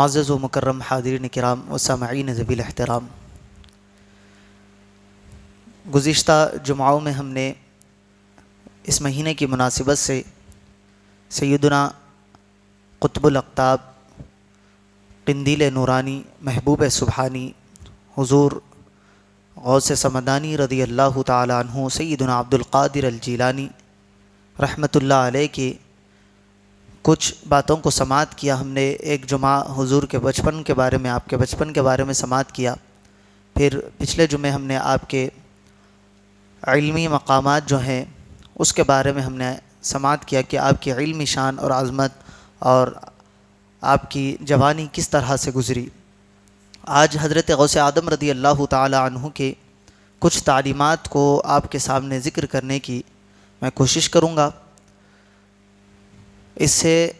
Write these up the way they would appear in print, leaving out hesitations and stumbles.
معزز و مکرم حاضرین کرام و سامعین ذوی الاحترام، گزشتہ جمعوں میں ہم نے اس مہینے کی مناسبت سے سیدنا قطب الاقطاب قندیل نورانی محبوب سبحانی حضور غوث سمدانی رضی اللہ تعالی عنہ سیدنا عبد القادر الجیلانی رحمۃ اللہ علیہ کی کچھ باتوں کو سماعت کیا۔ ہم نے ایک جمعہ حضور کے بچپن کے بارے میں، آپ کے بچپن کے بارے میں سماعت کیا، پھر پچھلے جمعے ہم نے آپ کے علمی مقامات جو ہیں اس کے بارے میں ہم نے سماعت کیا کہ آپ کی علمی شان اور عظمت اور آپ کی جوانی کس طرح سے گزری۔ آج حضرت غوث اعظم رضی اللہ تعالی عنہ کے کچھ تعلیمات کو آپ کے سامنے ذکر کرنے کی میں کوشش کروں گا۔ اس سے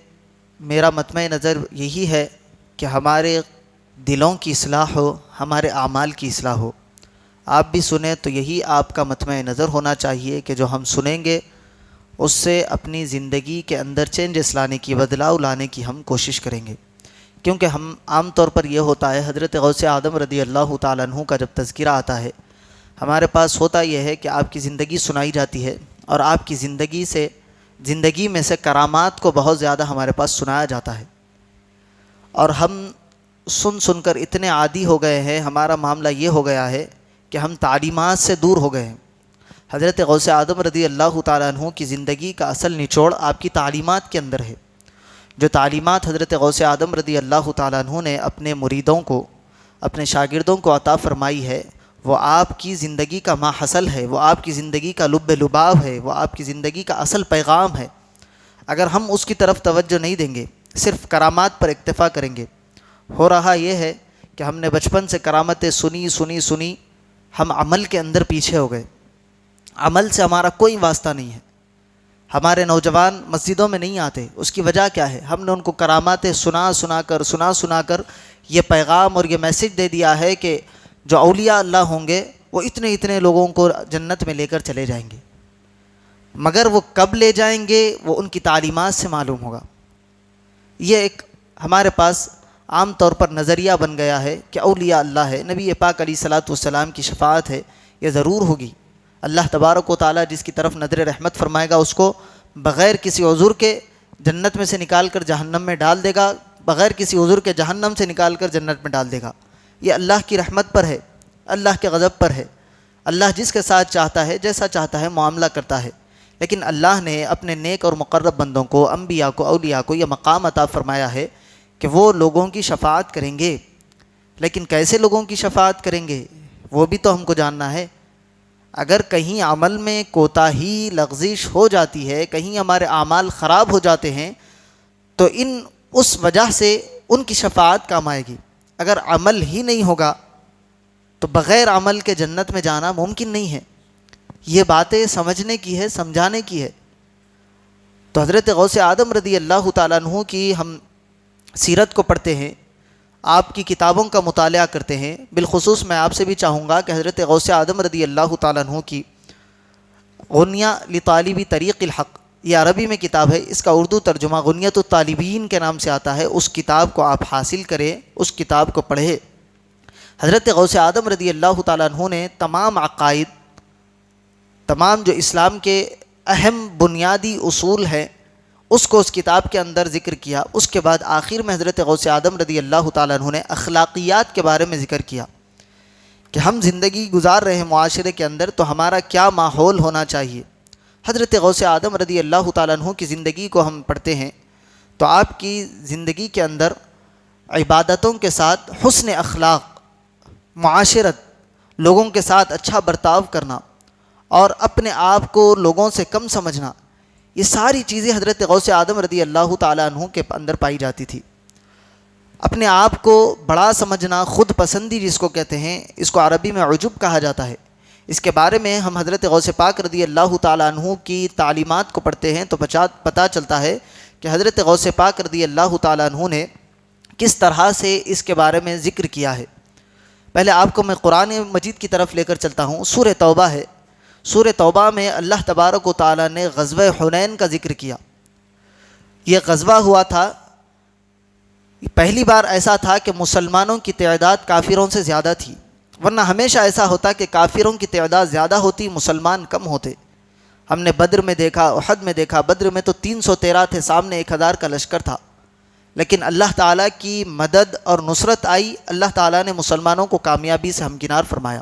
میرا مطمع نظر یہی ہے کہ ہمارے دلوں کی اصلاح ہو، ہمارے اعمال کی اصلاح ہو۔ آپ بھی سنیں تو یہی آپ کا مطمع نظر ہونا چاہیے کہ جو ہم سنیں گے اس سے اپنی زندگی کے اندر چینجز لانے کی، بدلاؤ لانے کی ہم کوشش کریں گے، کیونکہ ہم عام طور پر یہ ہوتا ہے حضرت غوث اعظم رضی اللہ تعالیٰ عنہ کا جب تذکرہ آتا ہے ہمارے پاس ہوتا یہ ہے کہ آپ کی زندگی سنائی جاتی ہے اور آپ کی زندگی میں سے کرامات کو بہت زیادہ ہمارے پاس سنایا جاتا ہے، اور ہم سن کر اتنے عادی ہو گئے ہیں، ہمارا معاملہ یہ ہو گیا ہے کہ ہم تعلیمات سے دور ہو گئے ہیں۔ حضرت غوث اعظم رضی اللہ تعالیٰ عنہ کی زندگی کا اصل نچوڑ آپ کی تعلیمات کے اندر ہے۔ جو تعلیمات حضرت غوث اعظم رضی اللہ تعالیٰ عنہ نے اپنے مریدوں کو، اپنے شاگردوں کو عطا فرمائی ہے، وہ آپ کی زندگی کا ماحصل ہے، وہ آپ کی زندگی کا لب لباب ہے، وہ آپ کی زندگی کا اصل پیغام ہے۔ اگر ہم اس کی طرف توجہ نہیں دیں گے، صرف کرامات پر اکتفا کریں گے، ہو رہا یہ ہے کہ ہم نے بچپن سے کرامتیں سنی، ہم عمل کے اندر پیچھے ہو گئے، عمل سے ہمارا کوئی واسطہ نہیں ہے۔ ہمارے نوجوان مسجدوں میں نہیں آتے، اس کی وجہ کیا ہے؟ ہم نے ان کو کراماتیں سنا کر یہ پیغام اور یہ میسج دے دیا ہے کہ جو اولیاء اللہ ہوں گے وہ اتنے لوگوں کو جنت میں لے کر چلے جائیں گے، مگر وہ کب لے جائیں گے وہ ان کی تعلیمات سے معلوم ہوگا۔ یہ ایک ہمارے پاس عام طور پر نظریہ بن گیا ہے کہ اولیاء اللہ ہے، نبی پاک علیہ الصلاۃ والسلام کی شفاعت ہے، یہ ضرور ہوگی۔ اللہ تبارک و تعالیٰ جس کی طرف نظر رحمت فرمائے گا اس کو بغیر کسی عذر کے جنت میں سے نکال کر جہنم میں ڈال دے گا، بغیر کسی عذر کے جہنم سے نکال کر جنت میں ڈال دے گا۔ یہ اللہ کی رحمت پر ہے، اللہ کے غضب پر ہے۔ اللہ جس کے ساتھ چاہتا ہے، جیسا چاہتا ہے معاملہ کرتا ہے، لیکن اللہ نے اپنے نیک اور مقرب بندوں کو، انبیاء کو، اولیاء کو یہ مقام عطا فرمایا ہے کہ وہ لوگوں کی شفاعت کریں گے۔ لیکن کیسے لوگوں کی شفاعت کریں گے وہ بھی تو ہم کو جاننا ہے۔ اگر کہیں عمل میں کوتاہی، لغزش ہو جاتی ہے، کہیں ہمارے اعمال خراب ہو جاتے ہیں تو اس وجہ سے ان کی شفاعت کام آئے گی۔ اگر عمل ہی نہیں ہوگا تو بغیر عمل کے جنت میں جانا ممکن نہیں ہے۔ یہ باتیں سمجھنے کی ہے، سمجھانے کی ہے۔ تو حضرت غوث اعظم رضی اللہ تعالیٰ عنہ کی ہم سیرت کو پڑھتے ہیں، آپ کی کتابوں کا مطالعہ کرتے ہیں۔ بالخصوص میں آپ سے بھی چاہوں گا کہ حضرت غوث اعظم رضی اللہ تعالیٰ عنہ کی غنیہ لطالب طریق الحق، یہ عربی میں کتاب ہے، اس کا اردو ترجمہ غنیۃ الطالبین کے نام سے آتا ہے، اس کتاب کو آپ حاصل کریں، اس کتاب کو پڑھیں۔ حضرت غوث اعظم رضی اللہ تعالیٰ عنہ نے تمام عقائد، تمام جو اسلام کے اہم بنیادی اصول ہیں اس کو اس کتاب کے اندر ذکر کیا۔ اس کے بعد آخر میں حضرت غوث اعظم رضی اللہ تعالیٰ عنہ نے اخلاقیات کے بارے میں ذکر کیا کہ ہم زندگی گزار رہے ہیں معاشرے کے اندر تو ہمارا کیا ماحول ہونا چاہیے۔ حضرت غوث اعظم رضی اللہ تعالیٰ عنہ کی زندگی کو ہم پڑھتے ہیں تو آپ کی زندگی کے اندر عبادتوں کے ساتھ حسن اخلاق، معاشرت، لوگوں کے ساتھ اچھا برتاؤ کرنا اور اپنے آپ کو لوگوں سے کم سمجھنا، یہ ساری چیزیں حضرت غوث اعظم رضی اللہ تعالیٰ عنہ کے اندر پائی جاتی تھی۔ اپنے آپ کو بڑا سمجھنا، خود پسندی جس کو کہتے ہیں، اس کو عربی میں عجب کہا جاتا ہے۔ اس کے بارے میں ہم حضرت غوث پاک رضی اللہ تعالیٰ عنہ کی تعلیمات کو پڑھتے ہیں تو پتہ چلتا ہے کہ حضرت غوث پاک رضی اللہ تعالیٰ عنہ نے کس طرح سے اس کے بارے میں ذکر کیا ہے۔ پہلے آپ کو میں قرآن مجید کی طرف لے کر چلتا ہوں۔ سورہ توبہ ہے، سورہ توبہ میں اللہ تبارک و تعالیٰ نے غزوہ حنین کا ذکر کیا۔ یہ غزوہ ہوا تھا پہلی بار ایسا تھا کہ مسلمانوں کی تعداد کافروں سے زیادہ تھی، ورنہ ہمیشہ ایسا ہوتا کہ کافروں کی تعداد زیادہ ہوتی، مسلمان کم ہوتے۔ ہم نے بدر میں دیکھا، احد میں دیکھا، بدر میں تو 313 تھے، سامنے 1000 کا لشکر تھا، لیکن اللہ تعالیٰ کی مدد اور نصرت آئی، اللہ تعالیٰ نے مسلمانوں کو کامیابی سے ہمکنار فرمایا۔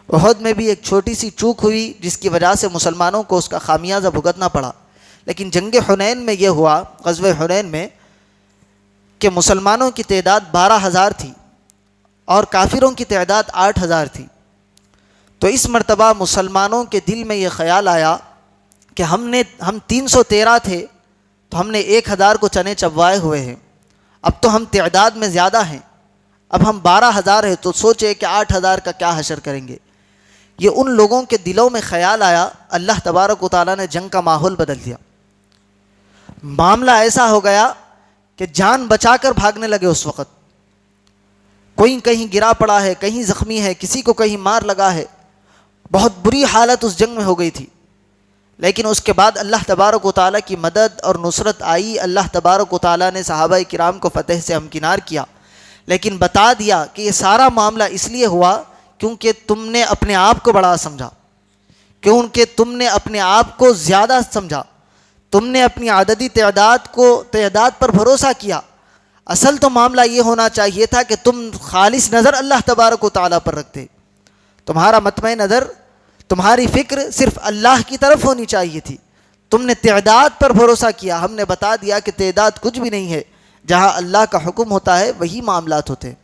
احد میں بھی ایک چھوٹی سی چوک ہوئی جس کی وجہ سے مسلمانوں کو اس کا خامیازہ بھگتنا پڑا، لیکن جنگ حنین میں یہ ہوا، غزوہ حنین میں، کہ مسلمانوں کی تعداد 12,000 تھی اور کافروں کی تعداد 8,000 تھی۔ تو اس مرتبہ مسلمانوں کے دل میں یہ خیال آیا کہ ہم 313 تھے تو ہم نے 1,000 کو چنے چبوائے ہوئے ہیں، اب تو ہم تعداد میں زیادہ ہیں، اب ہم 12,000 ہیں، تو سوچے کہ 8,000 کا کیا حشر کریں گے۔ یہ ان لوگوں کے دلوں میں خیال آیا، اللہ تبارک و تعالیٰ نے جنگ کا ماحول بدل دیا۔ معاملہ ایسا ہو گیا کہ جان بچا کر بھاگنے لگے۔ اس وقت کوئی کہیں گرا پڑا ہے، کہیں زخمی ہے، کسی کو کہیں مار لگا ہے، بہت بری حالت اس جنگ میں ہو گئی تھی، لیکن اس کے بعد اللہ تبارک و تعالیٰ کی مدد اور نصرت آئی، اللہ تبارک و تعالیٰ نے صحابہ کرام کو فتح سے ہمکنار کیا، لیکن بتا دیا کہ یہ سارا معاملہ اس لیے ہوا کیونکہ تم نے اپنے آپ کو بڑا سمجھا، کیونکہ تم نے اپنے آپ کو زیادہ سمجھا، تم نے اپنی عددی تعداد پر بھروسہ کیا۔ اصل تو معاملہ یہ ہونا چاہیے تھا کہ تم خالص نظر اللہ تبارک و تعالیٰ پر رکھتے، تمہارا مطمع نظر، تمہاری فکر صرف اللہ کی طرف ہونی چاہیے تھی، تم نے تعداد پر بھروسہ کیا۔ ہم نے بتا دیا کہ تعداد کچھ بھی نہیں ہے، جہاں اللہ کا حکم ہوتا ہے وہی معاملات ہوتے ہیں۔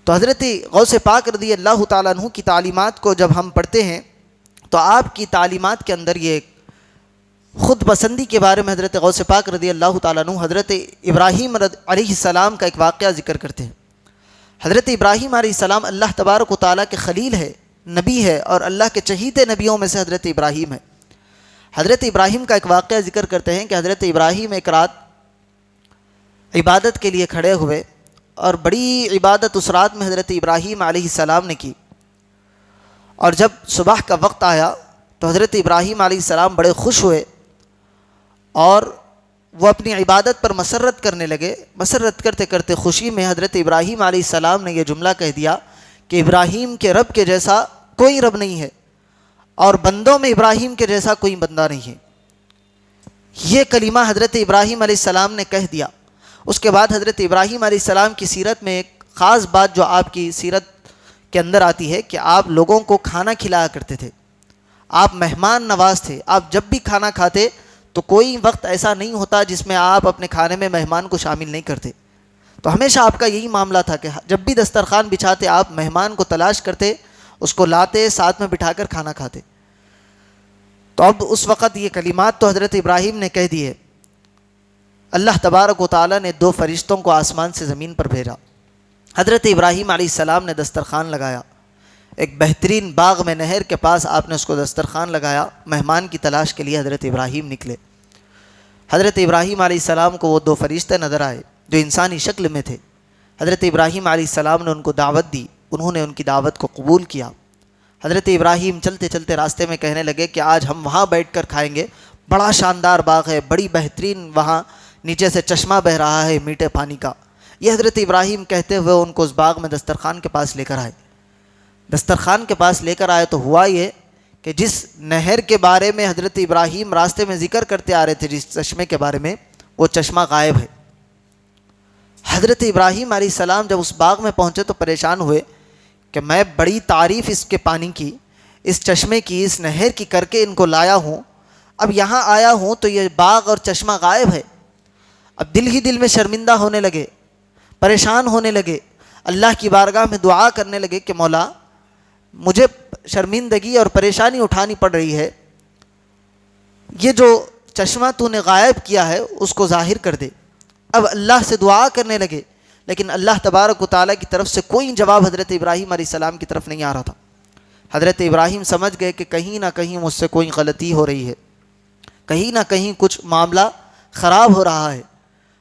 تو حضرت غوث پاک رضی اللہ تعالیٰ عنہ کی تعلیمات کو جب ہم پڑھتے ہیں تو آپ کی تعلیمات کے اندر یہ خود پسندی کے بارے میں حضرت غوث پاک رضی اللہ تعالیٰ عنہ حضرت ابراہیم علیہ السلام کا ایک واقعہ ذکر کرتے ہیں۔ حضرت ابراہیم علیہ السلام اللہ تبارک و تعالیٰ کے خلیل ہے، نبی ہے، اور اللہ کے چہیتے نبیوں میں سے حضرت ابراہیم ہے۔ حضرت ابراہیم کا ایک واقعہ ذکر کرتے ہیں کہ حضرت ابراہیم ایک رات عبادت کے لیے کھڑے ہوئے، اور بڑی عبادت اس رات میں حضرت ابراہیم علیہ السلام نے کی، اور جب صبح کا وقت آیا تو حضرت ابراہیم علیہ السلام بڑے خوش ہوئے اور وہ اپنی عبادت پر مسرت کرنے لگے۔ مسرت کرتے کرتے خوشی میں حضرت ابراہیم علیہ السلام نے یہ جملہ کہہ دیا کہ ابراہیم کے رب کے جیسا کوئی رب نہیں ہے، اور بندوں میں ابراہیم کے جیسا کوئی بندہ نہیں ہے۔ یہ کلمہ حضرت ابراہیم علیہ السلام نے کہہ دیا۔ اس کے بعد حضرت ابراہیم علیہ السلام کی سیرت میں ایک خاص بات جو آپ کی سیرت کے اندر آتی ہے کہ آپ لوگوں کو کھانا کھلایا کرتے تھے، آپ مہمان نواز تھے۔ آپ جب بھی کھانا کھاتے تو کوئی وقت ایسا نہیں ہوتا جس میں آپ اپنے کھانے میں مہمان کو شامل نہیں کرتے۔ تو ہمیشہ آپ کا یہی معاملہ تھا کہ جب بھی دسترخوان بچھاتے آپ مہمان کو تلاش کرتے، اس کو لاتے، ساتھ میں بٹھا کر کھانا کھاتے۔ تو اب اس وقت یہ کلمات تو حضرت ابراہیم نے کہہ دیے، اللہ تبارک و تعالیٰ نے 2 فرشتوں کو آسمان سے زمین پر بھیجا۔ حضرت ابراہیم علیہ السلام نے دسترخوان لگایا، ایک بہترین باغ میں نہر کے پاس آپ نے اس کو دسترخوان لگایا، مہمان کی تلاش کے لیے حضرت ابراہیم نکلے۔ حضرت ابراہیم علیہ السلام کو وہ 2 فرشتے نظر آئے جو انسانی شکل میں تھے۔ حضرت ابراہیم علیہ السلام نے ان کو دعوت دی، انہوں نے ان کی دعوت کو قبول کیا۔ حضرت ابراہیم چلتے چلتے راستے میں کہنے لگے کہ آج ہم وہاں بیٹھ کر کھائیں گے، بڑا شاندار باغ ہے، بڑی بہترین، وہاں نیچے سے چشمہ بہہ رہا ہے میٹھے پانی کا۔ یہ حضرت ابراہیم کہتے ہوئے ان کو اس باغ میں دسترخوان کے پاس لے کر آئے۔ دسترخوان کے پاس لے کر آئے تو ہوا یہ کہ جس نہر کے بارے میں حضرت ابراہیم راستے میں ذکر کرتے آ رہے تھے، جس چشمے کے بارے میں، وہ چشمہ غائب ہے۔ حضرت ابراہیم علیہ السلام جب اس باغ میں پہنچے تو پریشان ہوئے کہ میں بڑی تعریف اس کے پانی کی، اس چشمے کی، اس نہر کی کر کے ان کو لایا ہوں، اب یہاں آیا ہوں تو یہ باغ اور چشمہ غائب ہے۔ اب دل ہی دل میں شرمندہ ہونے لگے، پریشان ہونے لگے، اللہ کی بارگاہ میں دعا کرنے لگے کہ مولا مجھے شرمندگی اور پریشانی اٹھانی پڑ رہی ہے، یہ جو چشمہ تو نے غائب کیا ہے اس کو ظاہر کر دے۔ اب اللہ سے دعا کرنے لگے، لیکن اللہ تبارک و تعالیٰ کی طرف سے کوئی جواب حضرت ابراہیم علیہ السلام کی طرف نہیں آ رہا تھا۔ حضرت ابراہیم سمجھ گئے کہ کہیں نہ کہیں مجھ سے کوئی غلطی ہو رہی ہے، کہیں نہ کہیں کچھ معاملہ خراب ہو رہا ہے۔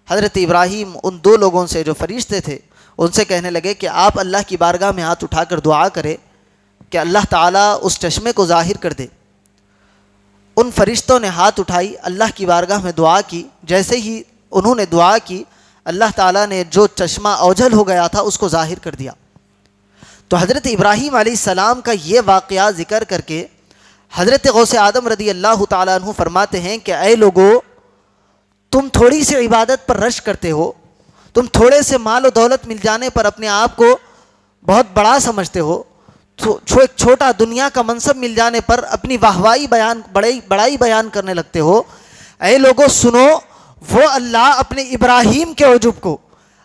حضرت ابراہیم ان 2 لوگوں سے جو فرشتے تھے ان سے کہنے لگے کہ آپ اللہ کی بارگاہ میں ہاتھ اٹھا کر دعا کریں کہ اللہ تعالیٰ اس چشمے کو ظاہر کر دے۔ ان فرشتوں نے ہاتھ اٹھائی، اللہ کی بارگاہ میں دعا کی، جیسے ہی انہوں نے دعا کی، اللہ تعالیٰ نے جو چشمہ اوجھل ہو گیا تھا اس کو ظاہر کر دیا۔ تو حضرت ابراہیم علیہ السلام کا یہ واقعہ ذکر کر کے حضرت غوث اعظم رضی اللہ تعالیٰ عنہ فرماتے ہیں کہ اے لوگو، تم تھوڑی سی عبادت پر رش کرتے ہو، تم تھوڑے سے مال و دولت مل جانے پر اپنے آپ کو بہت بڑا سمجھتے ہو، ایک چھوٹا دنیا کا منصب مل جانے پر اپنی واہوائی بڑائی بیان کرنے لگتے ہو۔ اے لوگو سنو، وہ اللہ اپنے ابراہیم کے عجب کو،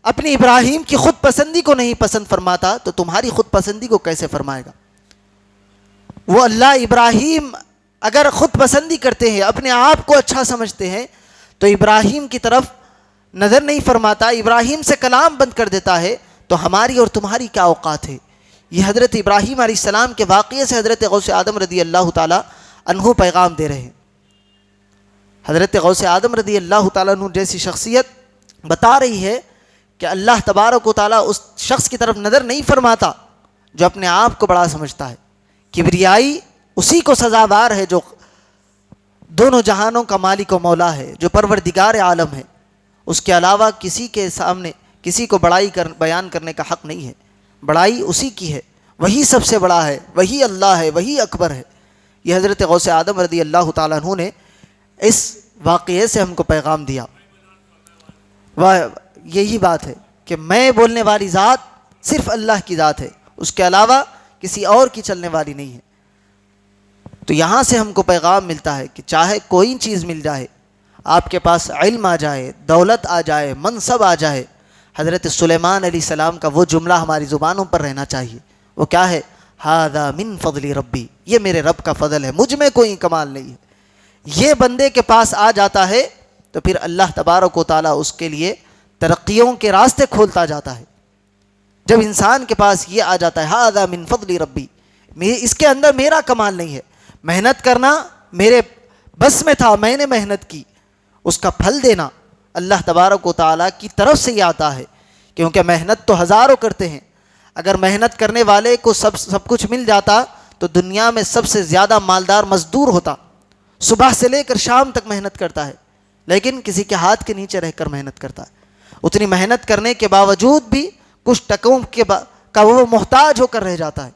اپنی ابراہیم کی خود پسندی کو نہیں پسند فرماتا تو تمہاری خود پسندی کو کیسے فرمائے گا؟ وہ اللہ ابراہیم اگر خود پسندی کرتے ہیں، اپنے آپ کو اچھا سمجھتے ہیں، تو ابراہیم کی طرف نظر نہیں فرماتا، ابراہیم سے کلام بند کر دیتا ہے، تو ہماری اور تمہاری کیا اوقات ہے؟ یہ حضرت ابراہیم علیہ السلام کے واقعے سے حضرت غوث اعظم رضی اللہ تعالیٰ عنہ پیغام دے رہے ہیں۔ حضرت غوث اعظم رضی اللہ تعالیٰ عنہ جیسی شخصیت بتا رہی ہے کہ اللہ تبارک و تعالیٰ اس شخص کی طرف نظر نہیں فرماتا جو اپنے آپ کو بڑا سمجھتا ہے۔ کبریائی اسی کو سزاوار ہے جو دونوں جہانوں کا مالک و مولا ہے، جو پروردگار عالم ہے، اس کے علاوہ کسی کے سامنے کسی کو بڑائی بیان کرنے کا حق نہیں ہے۔ بڑائی اسی کی ہے، وہی سب سے بڑا ہے، وہی اللہ ہے، وہی اکبر ہے۔ یہ حضرت غوث اعظم رضی اللہ تعالیٰ عنہ نے اس واقعے سے ہم کو پیغام دیا۔ یہی بات ہے کہ میں بولنے والی ذات صرف اللہ کی ذات ہے، اس کے علاوہ کسی اور کی چلنے والی نہیں ہے۔ تو یہاں سے ہم کو پیغام ملتا ہے کہ چاہے کوئی چیز مل جائے، آپ کے پاس علم آ جائے، دولت آ جائے، منصب آ جائے، حضرت سلیمان علیہ السلام کا وہ جملہ ہماری زبانوں پر رہنا چاہیے۔ وہ کیا ہے؟ ھذا من فضل ربی، یہ میرے رب کا فضل ہے، مجھ میں کوئی کمال نہیں ہے۔ یہ بندے کے پاس آ جاتا ہے تو پھر اللہ تبارک و تعالیٰ اس کے لیے ترقیوں کے راستے کھولتا جاتا ہے۔ جب انسان کے پاس یہ آ جاتا ہے ھذا من فضل ربی، اس کے اندر میرا کمال نہیں ہے، محنت کرنا میرے بس میں تھا، میں نے محنت کی، اس کا پھل دینا اللہ تبارک و تعالیٰ کی طرف سے یہ آتا ہے، کیونکہ محنت تو ہزاروں کرتے ہیں۔ اگر محنت کرنے والے کو سب کچھ مل جاتا تو دنیا میں سب سے زیادہ مالدار مزدور ہوتا، صبح سے لے کر شام تک محنت کرتا ہے، لیکن کسی کے ہاتھ کے نیچے رہ کر محنت کرتا ہے۔ اتنی محنت کرنے کے باوجود بھی کچھ ٹکوں کا وہ محتاج ہو کر رہ جاتا ہے۔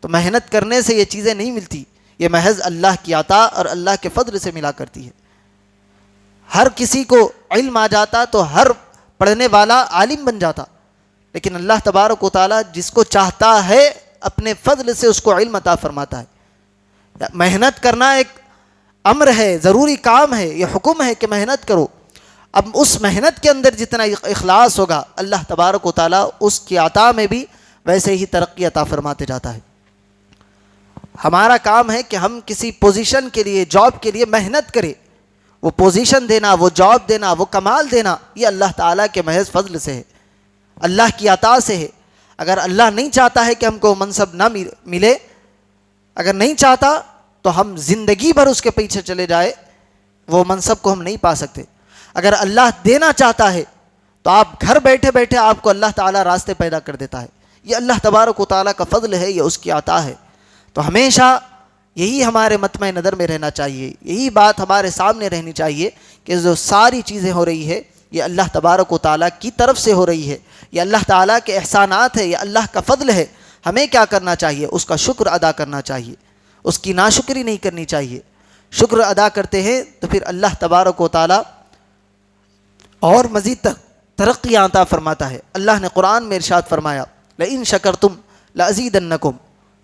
تو محنت کرنے سے یہ چیزیں نہیں ملتی، یہ محض اللہ کی عطا اور اللہ کے فضل سے ملا کرتی ہے۔ ہر کسی کو علم آ جاتا تو ہر پڑھنے والا عالم بن جاتا، لیکن اللہ تبارک و تعالیٰ جس کو چاہتا ہے اپنے فضل سے اس کو علم عطا فرماتا ہے۔ محنت کرنا ایک امر ہے، ضروری کام ہے، یہ حکم ہے کہ محنت کرو۔ اب اس محنت کے اندر جتنا اخلاص ہوگا اللہ تبارک و تعالیٰ اس کی عطا میں بھی ویسے ہی ترقی عطا فرماتے جاتا ہے۔ ہمارا کام ہے کہ ہم کسی پوزیشن کے لیے، جاب کے لیے محنت کریں، وہ پوزیشن دینا، وہ جاب دینا، وہ کمال دینا، یہ اللہ تعالیٰ کے محض فضل سے ہے، اللہ کی عطا سے ہے۔ اگر اللہ نہیں چاہتا ہے کہ ہم کو منصب نہ ملے، اگر نہیں چاہتا تو ہم زندگی بھر اس کے پیچھے چلے جائے، وہ منصب کو ہم نہیں پا سکتے۔ اگر اللہ دینا چاہتا ہے تو آپ گھر بیٹھے بیٹھے آپ کو اللہ تعالیٰ راستے پیدا کر دیتا ہے۔ یہ اللہ تبارک و تعالیٰ کا فضل ہے، یہ اس کی عطا ہے۔ تو ہمیشہ یہی ہمارے مطمع نظر میں رہنا چاہیے، یہی بات ہمارے سامنے رہنی چاہیے کہ جو ساری چیزیں ہو رہی ہے یہ اللہ تبارک و تعالیٰ کی طرف سے ہو رہی ہے، یہ اللہ تعالیٰ کے احسانات ہے، یہ اللہ کا فضل ہے۔ ہمیں کیا کرنا چاہیے؟ اس کا شکر ادا کرنا چاہیے، اس کی ناشکری نہیں کرنی چاہیے۔ شکر ادا کرتے ہیں تو پھر اللہ تبارک و تعالیٰ اور مزید ترقی عطا فرماتا ہے۔ اللہ نے قرآن میں ارشاد فرمایا لئن شکرتم لازیدنکم،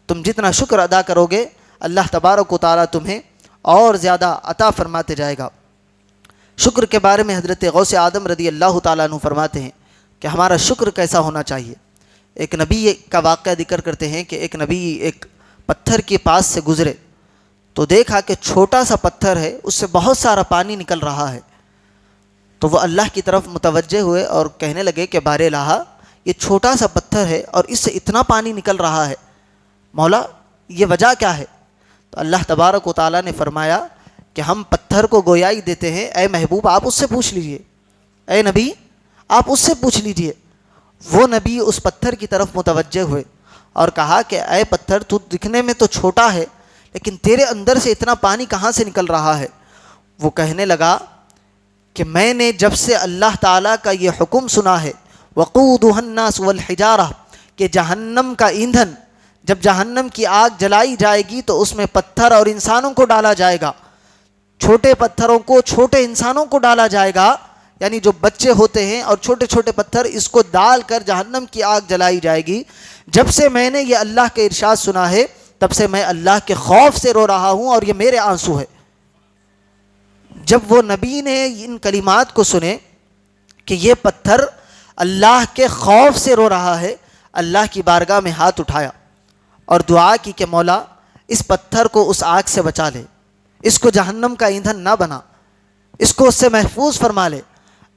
تم جتنا شکر ادا کرو گے اللہ تبارک و تعالیٰ تمہیں اور زیادہ عطا فرماتے جائے گا۔ شکر کے بارے میں حضرت غوث اعظم رضی اللہ تعالیٰ عنہ فرماتے ہیں کہ ہمارا شکر کیسا ہونا چاہیے۔ ایک نبی کا واقعہ ذکر کرتے ہیں کہ ایک نبی ایک پتھر کے پاس سے گزرے تو دیکھا کہ چھوٹا سا پتھر ہے، اس سے بہت سارا پانی نکل رہا ہے۔ تو وہ اللہ کی طرف متوجہ ہوئے اور کہنے لگے کہ بار الہ، یہ چھوٹا سا پتھر ہے اور اس سے اتنا پانی نکل رہا ہے، مولا یہ وجہ کیا ہے؟ تو اللہ تبارک و تعالیٰ نے فرمایا کہ ہم پتھر کو گویائی دیتے ہیں، اے محبوب آپ اس سے پوچھ لیجئے، اے نبی آپ اس سے پوچھ لیجئے۔ وہ نبی اس پتھر کی طرف متوجہ ہوئے اور کہا کہ اے پتھر، تو دکھنے میں تو چھوٹا ہے لیکن تیرے اندر سے اتنا پانی کہاں سے نکل رہا ہے؟ وہ کہنے لگا کہ میں نے جب سے اللہ تعالیٰ کا یہ حکم سنا ہے وقودها الناس والحجارہ کہ جہنم کا ایندھن، جب جہنم کی آگ جلائی جائے گی تو اس میں پتھر اور انسانوں کو ڈالا جائے گا، چھوٹے پتھروں کو چھوٹے انسانوں کو ڈالا جائے گا، یعنی جو بچے ہوتے ہیں اور چھوٹے چھوٹے پتھر، اس کو ڈال کر جہنم کی آگ جلائی جائے گی۔ جب سے میں نے یہ اللہ کے ارشاد سنا ہے تب سے میں اللہ کے خوف سے رو رہا ہوں اور یہ میرے آنسو ہے۔ جب وہ نبی نے ان کلمات کو سنے کہ یہ پتھر اللہ کے خوف سے رو رہا ہے، اللہ کی بارگاہ میں ہاتھ اٹھایا اور دعا کی کہ مولا اس پتھر کو اس آگ سے بچا لے، اس کو جہنم کا ایندھن نہ بنا، اس کو اس سے محفوظ فرما لے۔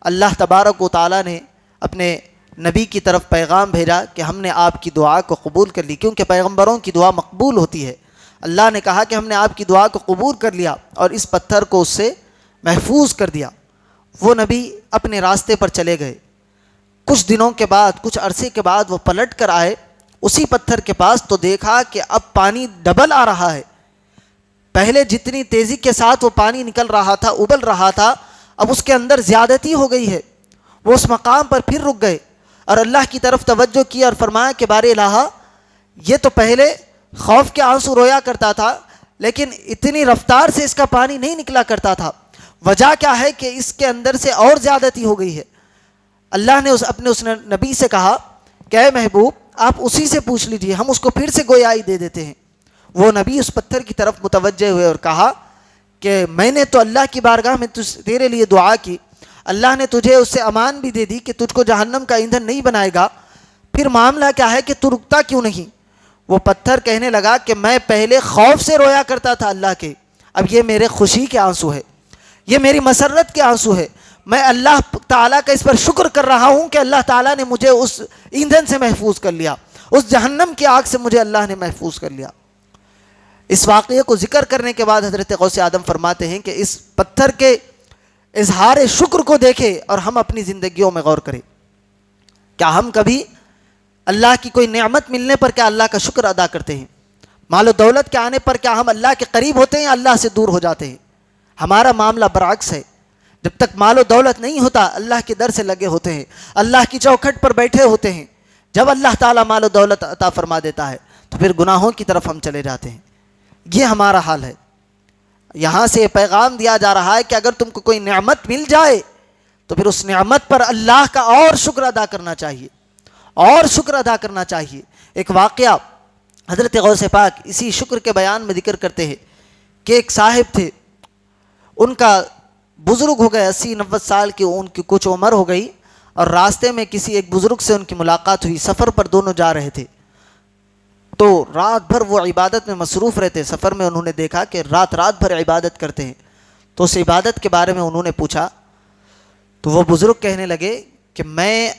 اللہ تبارک و تعالیٰ نے اپنے نبی کی طرف پیغام بھیجا کہ ہم نے آپ کی دعا کو قبول کر لی، کیونکہ پیغمبروں کی دعا مقبول ہوتی ہے۔ اللہ نے کہا کہ ہم نے آپ کی دعا کو قبول کر لیا اور اس پتھر کو اس سے محفوظ کر دیا۔ وہ نبی اپنے راستے پر چلے گئے۔ کچھ دنوں کے بعد، کچھ عرصے کے بعد وہ پلٹ کر آئے اسی پتھر کے پاس، تو دیکھا کہ اب پانی ڈبل آ رہا ہے۔ پہلے جتنی تیزی کے ساتھ وہ پانی نکل رہا تھا، ابل رہا تھا، اب اس کے اندر زیادتی ہو گئی ہے۔ وہ اس مقام پر پھر رک گئے اور اللہ کی طرف توجہ کی اور فرمایا کہ بار الہ، یہ تو پہلے خوف کے آنسو رویا کرتا تھا لیکن اتنی رفتار سے اس کا پانی نہیں نکلا کرتا تھا، وجہ کیا ہے کہ اس کے اندر سے اور زیادتی ہو گئی ہے۔ اللہ نے اپنے اس نبی سے کہا کہ اے محبوب آپ اسی سے پوچھ لیجئے، ہم اس کو پھر سے گویائی دے دیتے ہیں۔ وہ نبی اس پتھر کی طرف متوجہ ہوئے اور کہا کہ میں نے تو اللہ کی بارگاہ میں تیرے لیے دعا کی، اللہ نے تجھے اس سے امان بھی دے دی کہ تجھ کو جہنم کا ایندھن نہیں بنائے گا، پھر معاملہ کیا ہے کہ تو رکتا کیوں نہیں؟ وہ پتھر کہنے لگا کہ میں پہلے خوف سے رویا کرتا تھا اللہ کے، اب یہ میرے خوشی کے آنسو ہے، یہ میری مسرت کے آنسو ہے، میں اللہ تعالیٰ کا اس پر شکر کر رہا ہوں کہ اللہ تعالیٰ نے مجھے اس ایندھن سے محفوظ کر لیا، اس جہنم کی آگ سے مجھے اللہ نے محفوظ کر لیا۔ اس واقعے کو ذکر کرنے کے بعد حضرت غوث اعظم فرماتے ہیں کہ اس پتھر کے اظہار شکر کو دیکھیں اور ہم اپنی زندگیوں میں غور کریں۔ کیا ہم کبھی اللہ کی کوئی نعمت ملنے پر کیا اللہ کا شکر ادا کرتے ہیں؟ مال و دولت کے آنے پر کیا ہم اللہ کے قریب ہوتے ہیں یا اللہ سے دور ہو جاتے ہیں؟ ہمارا معاملہ برعکس ہے۔ جب تک مال و دولت نہیں ہوتا اللہ کے در سے لگے ہوتے ہیں، اللہ کی چوکھٹ پر بیٹھے ہوتے ہیں۔ جب اللہ تعالیٰ مال و دولت عطا فرما دیتا ہے تو پھر گناہوں کی طرف ہم چلے جاتے ہیں۔ یہ ہمارا حال ہے۔ یہاں سے پیغام دیا جا رہا ہے کہ اگر تم کو کوئی نعمت مل جائے تو پھر اس نعمت پر اللہ کا اور شکر ادا کرنا چاہیے، اور شکر ادا کرنا چاہیے۔ ایک واقعہ حضرت غوث پاک اسی شکر کے بیان میں ذکر کرتے ہیں کہ ایک صاحب تھے، ان کا بزرگ ہو گئے، 80-90 سال کی ان کی کچھ عمر ہو گئی، اور راستے میں کسی ایک بزرگ سے ان کی ملاقات ہوئی۔ سفر پر دونوں جا رہے تھے تو رات بھر وہ عبادت میں مصروف رہتے۔ سفر میں انہوں نے دیکھا کہ رات بھر عبادت کرتے ہیں، تو اس عبادت کے بارے میں انہوں نے پوچھا تو وہ بزرگ کہنے لگے کہ میں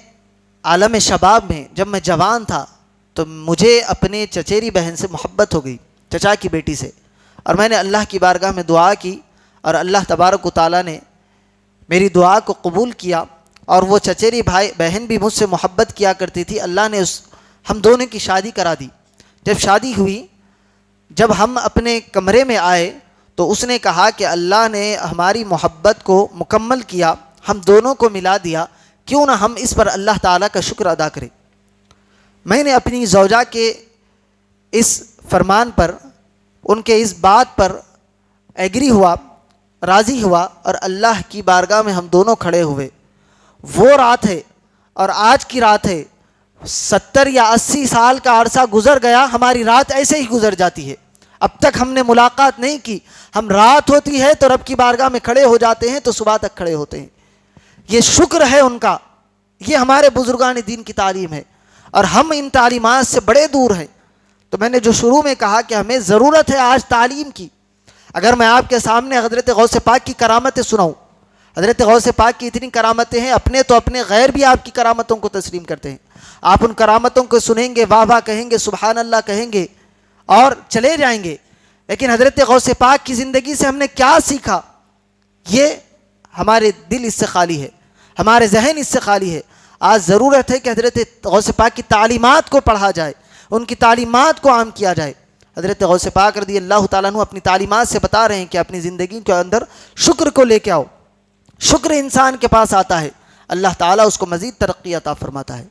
عالم شباب میں جب میں جوان تھا تو مجھے اپنے چچیری بہن سے محبت ہو گئی، چچا کی بیٹی سے، اور میں نے اللہ کی بارگاہ میں دعا کی اور اللہ تبارک و تعالیٰ نے میری دعا کو قبول کیا، اور وہ چچیری بہن بھی مجھ سے محبت کیا کرتی تھی۔ اللہ نے ہم دونوں کی شادی کرا دی۔ جب شادی ہوئی، جب ہم اپنے کمرے میں آئے تو اس نے کہا کہ اللہ نے ہماری محبت کو مکمل کیا، ہم دونوں کو ملا دیا، کیوں نہ ہم اس پر اللہ تعالیٰ کا شکر ادا کریں۔ میں نے اپنی زوجہ کے اس فرمان پر، ان کے اس بات پر ایگری ہوا، راضی ہوا، اور اللہ کی بارگاہ میں ہم دونوں کھڑے ہوئے۔ وہ رات ہے اور آج کی رات ہے، 70 یا 80 سال کا عرصہ گزر گیا، ہماری رات ایسے ہی گزر جاتی ہے۔ اب تک ہم نے ملاقات نہیں کی، ہم رات ہوتی ہے تو رب کی بارگاہ میں کھڑے ہو جاتے ہیں تو صبح تک کھڑے ہوتے ہیں۔ یہ شکر ہے ان کا، یہ ہمارے بزرگان دین کی تعلیم ہے، اور ہم ان تعلیمات سے بڑے دور ہیں۔ تو میں نے جو شروع میں کہا کہ ہمیں ضرورت ہے آج تعلیم کی۔ اگر میں آپ کے سامنے حضرت غوث پاک کی کرامتیں سناؤں، حضرت غوث پاک کی اتنی کرامتیں ہیں، اپنے تو اپنے غیر بھی آپ کی کرامتوں کو تسلیم کرتے ہیں۔ آپ ان کرامتوں کو سنیں گے، واہ واہ کہیں گے، سبحان اللہ کہیں گے اور چلے جائیں گے، لیکن حضرت غوث پاک کی زندگی سے ہم نے کیا سیکھا؟ یہ ہمارے دل اس سے خالی ہے، ہمارے ذہن اس سے خالی ہے۔ آج ضرورت ہے کہ حضرت غوث پاک کی تعلیمات کو پڑھا جائے، ان کی تعلیمات کو عام کیا جائے۔ حضرت غوث پاک رضی اللہ تعالیٰ عنہ اپنی تعلیمات سے بتا رہے ہیں کہ اپنی زندگی کے اندر شکر کو لے کے آؤ، شکر انسان کے پاس آتا ہے، اللہ تعالیٰ اس کو مزید ترقی عطا فرماتا ہے۔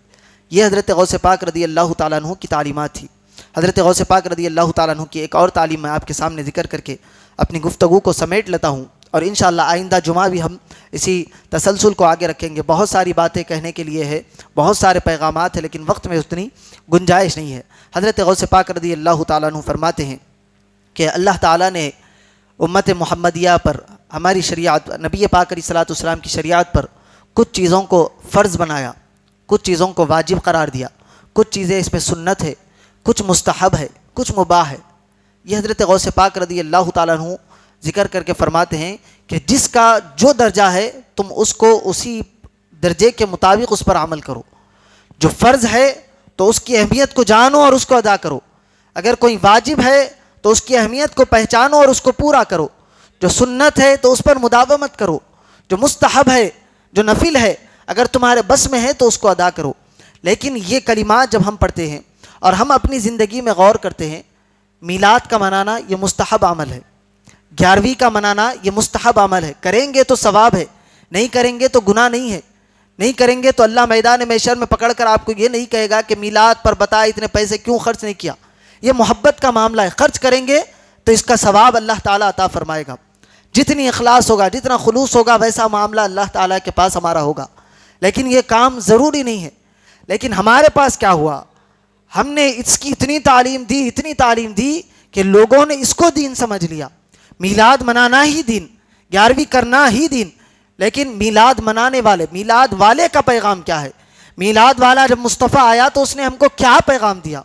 یہ حضرت غوث پاک رضی اللہ تعالیٰ عنہ کی تعلیمات تھی۔ حضرت غوث پاک رضی اللہ تعالیٰ عنہ کی ایک اور تعلیم میں آپ کے سامنے ذکر کر کے اپنی گفتگو کو سمیٹ لیتا ہوں، اور انشاءاللہ آئندہ جمعہ بھی ہم اسی تسلسل کو آگے رکھیں گے۔ بہت ساری باتیں کہنے کے لیے ہے، بہت سارے پیغامات ہیں، لیکن وقت میں اتنی گنجائش نہیں ہے۔ حضرت غوث پاک رضی اللہ تعالیٰ عنہ فرماتے ہیں کہ اللہ تعالیٰ نے امت محمدیہ پر، ہماری شریعت، نبی پاک علیہ الصلوۃ والسلام کی شریعت پر کچھ چیزوں کو فرض بنایا، کچھ چیزوں کو واجب قرار دیا، کچھ چیزیں اس میں سنت ہے، کچھ مستحب ہے، کچھ مباح ہے۔ یہ حضرت غوث پاک رضی اللہ تعالیٰ عنہ ذکر کر کے فرماتے ہیں کہ جس کا جو درجہ ہے تم اس کو اسی درجے کے مطابق اس پر عمل کرو۔ جو فرض ہے تو اس کی اہمیت کو جانو اور اس کو ادا کرو، اگر کوئی واجب ہے تو اس کی اہمیت کو پہچانو اور اس کو پورا کرو، جو سنت ہے تو اس پر مداومت کرو، جو مستحب ہے، جو نفل ہے، اگر تمہارے بس میں ہے تو اس کو ادا کرو۔ لیکن یہ کلمات جب ہم پڑھتے ہیں اور ہم اپنی زندگی میں غور کرتے ہیں، میلاد کا منانا یہ مستحب عمل ہے، 11ویں کا منانا یہ مستحب عمل ہے، کریں گے تو ثواب ہے، نہیں کریں گے تو گناہ نہیں ہے، نہیں کریں گے تو اللہ میدان محشر میں پکڑ کر آپ کو یہ نہیں کہے گا کہ میلاد پر بتا اتنے پیسے کیوں خرچ نہیں کیا۔ یہ محبت کا معاملہ ہے، خرچ کریں گے تو اس کا ثواب اللہ تعالیٰ عطا فرمائے گا۔ جتنی اخلاص ہوگا، جتنا خلوص ہوگا، ویسا معاملہ اللہ تعالیٰ کے پاس ہمارا ہوگا۔ لیکن یہ کام ضروری نہیں ہے۔ لیکن ہمارے پاس کیا ہوا، ہم نے اس کی اتنی تعلیم دی کہ لوگوں نے اس کو دین سمجھ لیا۔ میلاد منانا ہی دین، 11ویں کرنا ہی دین۔ لیکن میلاد منانے والے، میلاد والے کا پیغام کیا ہے؟ میلاد والا جب مصطفیٰ آیا تو اس نے ہم کو کیا پیغام دیا؟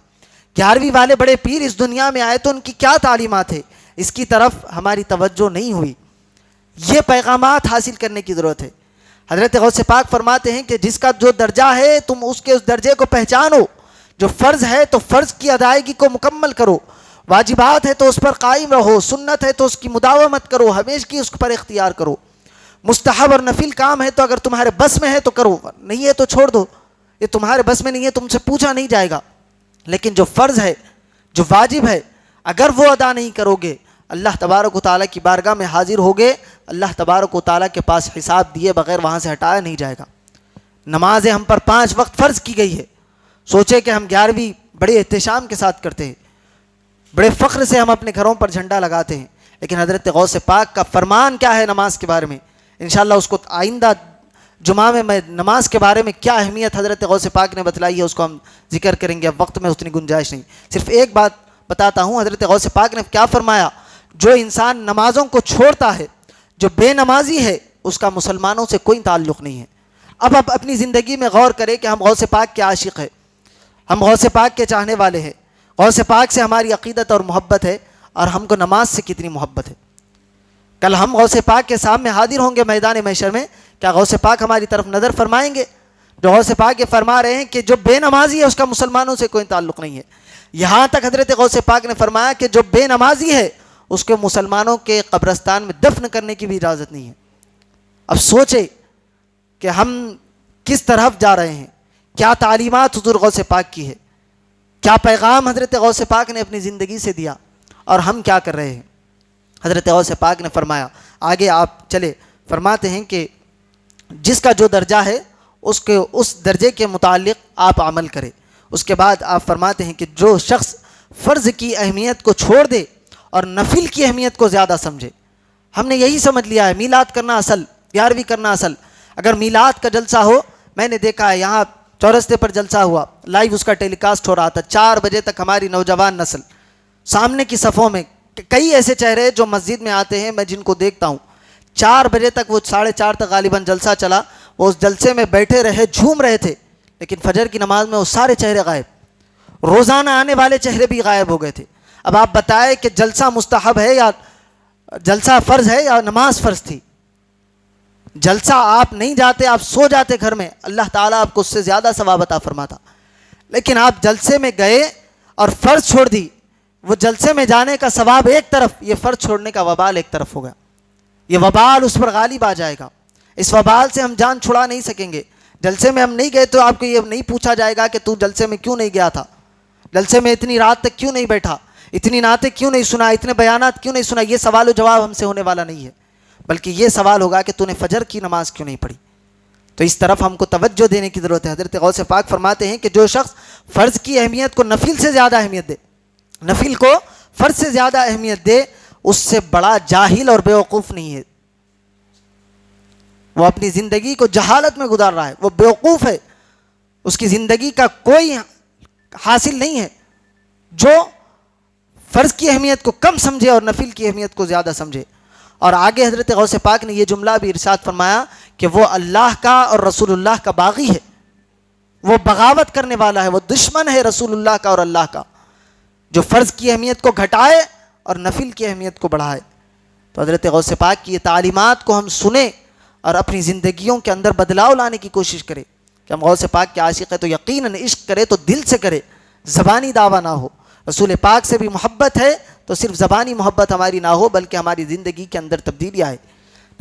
11ویں والے بڑے پیر اس دنیا میں آئے تو ان کی کیا تعلیمات ہے؟ اس کی طرف ہماری توجہ نہیں ہوئی۔ یہ پیغامات حاصل کرنے کی ضرورت ہے۔ حضرت غوث پاک فرماتے ہیں کہ جس کا جو درجہ ہے تم اس کے اس درجے کو پہچانو، جو فرض ہے تو فرض کی ادائیگی کو مکمل کرو، واجبات ہے تو اس پر قائم رہو، سنت ہے تو اس کی مداومت کرو، ہمیشہ اس پر اختیار کرو، مستحب اور نفل کام ہے تو اگر تمہارے بس میں ہے تو کرو، نہیں ہے تو چھوڑ دو، یہ تمہارے بس میں نہیں ہے، تم سے پوچھا نہیں جائے گا۔ لیکن جو فرض ہے، جو واجب ہے، اگر وہ ادا نہیں کرو گے، اللہ تبارک و تعالیٰ کی بارگاہ میں حاضر ہوگے، اللہ تبارک و تعالیٰ کے پاس حساب دیے بغیر وہاں سے ہٹایا نہیں جائے گا۔ نمازیں ہم پر 5 وقت فرض کی گئی ہے، سوچے کہ ہم 11ویں بڑے احتشام کے ساتھ کرتے ہیں، بڑے فخر سے ہم اپنے گھروں پر جھنڈا لگاتے ہیں، لیکن حضرت غوث پاک کا فرمان کیا ہے نماز کے بارے میں؟ انشاءاللہ اس کو آئندہ جمعہ میں نماز کے بارے میں کیا اہمیت حضرت غوث پاک نے بتلائی ہے اس کو ہم ذکر کریں گے، اب وقت میں اتنی گنجائش نہیں۔ صرف ایک بات بتاتا ہوں، حضرت غوث پاک نے کیا فرمایا؟ جو انسان نمازوں کو چھوڑتا ہے، جو بے نمازی ہے، اس کا مسلمانوں سے کوئی تعلق نہیں ہے۔ اب اپنی زندگی میں غور کریں کہ ہم غوث پاک کے عاشق ہیں، ہم غوث پاک کے چاہنے والے ہیں، غوث پاک سے ہماری عقیدت اور محبت ہے، اور ہم کو نماز سے کتنی محبت ہے۔ کل ہم غوث پاک کے سامنے حاضر ہوں گے میدان محشر میں، کیا غوث پاک ہماری طرف نظر فرمائیں گے؟ جو غوث پاک یہ فرما رہے ہیں کہ جو بے نمازی ہے اس کا مسلمانوں سے کوئی تعلق نہیں ہے۔ یہاں تک حضرت غوث پاک نے فرمایا کہ جو بے نمازی ہے اس کے مسلمانوں کے قبرستان میں دفن کرنے کی بھی اجازت نہیں ہے۔ اب سوچے کہ ہم کس طرف جا رہے ہیں، کیا تعلیمات حضور غوث پاک کی ہے، کیا پیغام حضرت غوث پاک نے اپنی زندگی سے دیا، اور ہم کیا کر رہے ہیں۔ حضرت غوث پاک نے فرمایا، آگے آپ چلے، فرماتے ہیں کہ جس کا جو درجہ ہے اس درجے کے متعلق آپ عمل کریں۔ اس کے بعد آپ فرماتے ہیں کہ جو شخص فرض کی اہمیت کو چھوڑ دے اور نفل کی اہمیت کو زیادہ سمجھے، ہم نے یہی سمجھ لیا ہے میلاد کرنا اصل، 11ویں کرنا اصل۔ اگر میلاد کا جلسہ ہو، میں نے دیکھا ہے یہاں چورستے پر جلسہ ہوا، لائیو اس کا ٹیلی کاسٹ ہو رہا تھا، 4 بجے تک ہماری نوجوان نسل سامنے کی صفوں میں، کئی ایسے چہرے جو مسجد میں آتے ہیں میں جن کو دیکھتا ہوں، 4 بجے تک، وہ 4:30 تک غالباً جلسہ چلا، وہ اس جلسے میں بیٹھے رہے، جھوم رہے تھے، لیکن فجر کی نماز میں وہ سارے چہرے غائب، روزانہ آنے والے چہرے بھی غائب ہو گئے تھے۔ اب آپ بتائیں کہ جلسہ مستحب ہے یا جلسہ فرض ہے یا نماز فرض تھی؟ جلسہ آپ نہیں جاتے، آپ سو جاتے گھر میں، اللہ تعالیٰ آپ کو اس سے زیادہ ثواب عطا فرماتا، لیکن آپ جلسے میں گئے اور فرض چھوڑ دی، وہ جلسے میں جانے کا ثواب ایک طرف، یہ فرض چھوڑنے کا وبال ایک طرف ہوگا، یہ وبال اس پر غالب آ جائے گا، اس وبال سے ہم جان چھڑا نہیں سکیں گے۔ جلسے میں ہم نہیں گئے تو آپ کو یہ نہیں پوچھا جائے گا کہ تو جلسے میں کیوں نہیں گیا تھا، جلسے میں اتنی رات تک کیوں نہیں بیٹھا، اتنی نعتیں کیوں نہیں سنا، اتنے بیانات کیوں نہیں سنا، یہ سوال و جواب ہم سے ہونے والا نہیں ہے۔ بلکہ یہ سوال ہوگا کہ تو نے فجر کی نماز کیوں نہیں پڑھی. تو اس طرف ہم کو توجہ دینے کی ضرورت ہے. حضرت غوث پاک فرماتے ہیں کہ جو شخص فرض کی اہمیت کو نفل سے زیادہ اہمیت دے، نفل کو فرض سے زیادہ اہمیت دے، اس سے بڑا جاہل اور بیوقوف نہیں ہے. وہ اپنی زندگی کو جہالت میں گزار رہا ہے، وہ بیوقوف ہے، اس کی زندگی کا کوئی حاصل نہیں ہے جو فرض کی اہمیت کو کم سمجھے اور نفل کی اہمیت کو زیادہ سمجھے. اور آگے حضرت غوث پاک نے یہ جملہ بھی ارشاد فرمایا کہ وہ اللہ کا اور رسول اللہ کا باغی ہے، وہ بغاوت کرنے والا ہے، وہ دشمن ہے رسول اللہ کا اور اللہ کا، جو فرض کی اہمیت کو گھٹائے اور نفل کی اہمیت کو بڑھائے. تو حضرت غوث پاک کی یہ تعلیمات کو ہم سنیں اور اپنی زندگیوں کے اندر بدلاؤ لانے کی کوشش کریں کہ ہم غوث پاک کے عاشق ہیں تو یقیناً عشق کرے تو دل سے کرے، زبانی دعویٰ نہ ہو. رسول پاک سے بھی محبت ہے تو صرف زبانی محبت ہماری نہ ہو بلکہ ہماری زندگی کے اندر تبدیلی آئے.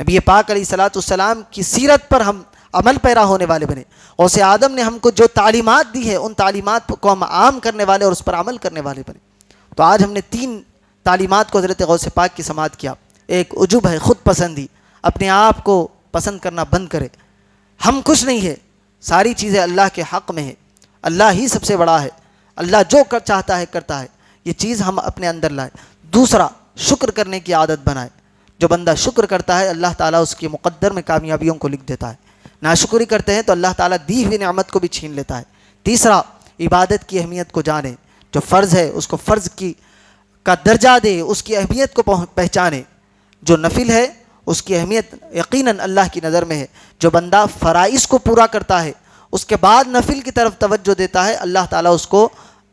نبی پاک علیہ الصلاۃ والسلام کی سیرت پر ہم عمل پیرا ہونے والے بنے. غوث آدم نے ہم کو جو تعلیمات دی ہے ان تعلیمات کو ہم عام کرنے والے اور اس پر عمل کرنے والے بنے. تو آج ہم نے 3 تعلیمات کو حضرت غوث پاک کی سماعت کیا. ایک عجب ہے، خود پسندی، اپنے آپ کو پسند کرنا بند کرے. ہم کچھ نہیں ہے، ساری چیزیں اللہ کے حق میں ہے، اللہ ہی سب سے بڑا ہے، اللہ جو چاہتا ہے کرتا ہے، یہ چیز ہم اپنے اندر لائے. دوسرا، شکر کرنے کی عادت بنائے. جو بندہ شکر کرتا ہے اللہ تعالیٰ اس کے مقدر میں کامیابیوں کو لکھ دیتا ہے. ناشکری کرتے ہیں تو اللہ تعالیٰ دی ہوئی نعمت کو بھی چھین لیتا ہے. تیسرا، عبادت کی اہمیت کو جانے، جو فرض ہے اس کو فرض کا درجہ دے، اس کی اہمیت کو پہچانے. جو نفل ہے اس کی اہمیت یقیناً اللہ کی نظر میں ہے. جو بندہ فرائض کو پورا کرتا ہے اس کے بعد نفل کی طرف توجہ دیتا ہے اللہ تعالیٰ اس کو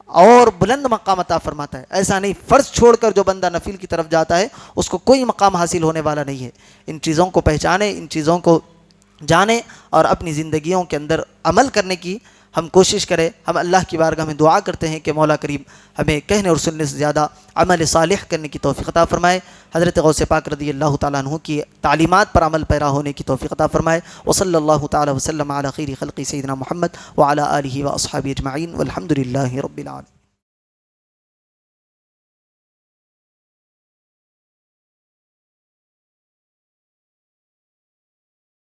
اور بلند مقام عطا فرماتا ہے. ایسا نہیں فرض چھوڑ کر جو بندہ نفل کی طرف جاتا ہے اس کو کوئی مقام حاصل ہونے والا نہیں ہے. ان چیزوں کو پہچانے، ان چیزوں کو جانے اور اپنی زندگیوں کے اندر عمل کرنے کی ہم کوشش کریں. ہم اللہ کی بارگاہ میں دعا کرتے ہیں کہ مولا کریم ہمیں کہنے اور سننے سے زیادہ عمل صالح کرنے کی توفیق عطا فرمائے. حضرت غوث پاک رضی اللہ تعالیٰ عنہ کی تعلیمات پر عمل پیرا ہونے کی توفیق عطا فرمائے. وصلی اللہ تعالیٰ وسلم علی خیر خلق سیدنا محمد وعلی آلہ واصحابہ اجمعین والحمد للہ رب العالمین.